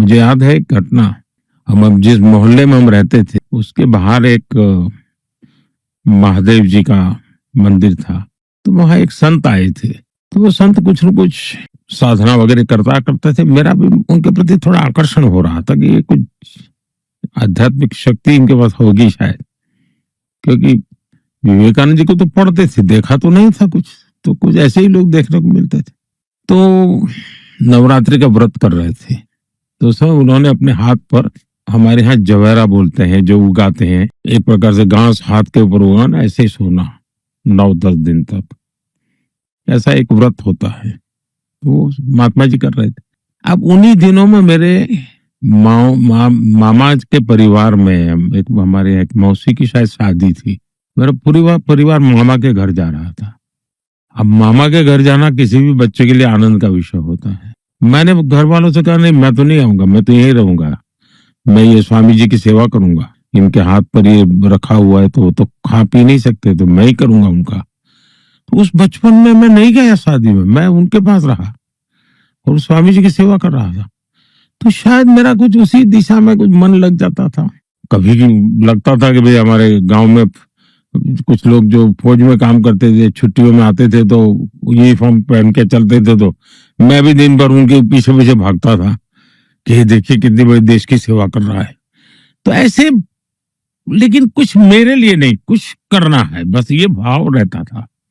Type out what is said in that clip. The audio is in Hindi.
मुझे याद है एक घटना। हम अब जिस मोहल्ले में हम रहते थे उसके बाहर एक महादेव जी का मंदिर था। तो वहां एक संत आए थे। तो वो संत कुछ न कुछ साधना वगैरह करते थे। मेरा भी उनके प्रति थोड़ा आकर्षण हो रहा था कि ये कुछ आध्यात्मिक शक्ति इनके पास होगी शायद, क्योंकि विवेकानंद जी को तो पढ़ते थे, देखा तो नहीं था कुछ, तो कुछ ऐसे ही लोग देखने को मिलते थे। तो नवरात्रि का व्रत कर रहे थे, तो सब उन्होंने अपने हाथ पर, हमारे यहाँ जवेरा बोलते हैं जो उगाते हैं, एक प्रकार से घास हाथ के ऊपर उगाना, ऐसे ही सोना 9-10 दिन तक, ऐसा एक व्रत होता है। तो वो महात्मा जी कर रहे थे। अब उन्हीं दिनों में मेरे मामा के परिवार में एक, हमारे एक मौसी की शायद शादी थी। मेरा पूरा परिवार मामा के घर जा रहा था। अब मामा के घर जाना किसी भी बच्चे के लिए आनंद का विषय होता है। मैंने घर वालों से कहा, नहीं मैं तो नहीं आऊंगा, मैं तो यहीं रहूंगा, मैं ये स्वामी जी की सेवा करूंगा, इनके हाथ पर ये रखा हुआ है तो वो तो खा पी नहीं सकते, तो मैं ही करूंगा उनका। तो उस बचपन में मैं नहीं गया शादी में, मैं उनके पास रहा और स्वामी जी की सेवा कर रहा था। तो शायद मेरा कुछ उसी दिशा में कुछ मन लग जाता था। कभी लगता था कि भाई हमारे गांव में कुछ लोग जो फौज में काम करते थे, छुट्टियों में आते थे तो यूनिफॉर्म पहन के चलते थे, तो मैं भी दिन भर उनके पीछे पीछे भागता था कि देखिए कितनी बड़ी देश की सेवा कर रहा है। तो ऐसे, लेकिन कुछ मेरे लिए नहीं, कुछ करना है, बस ये भाव रहता था।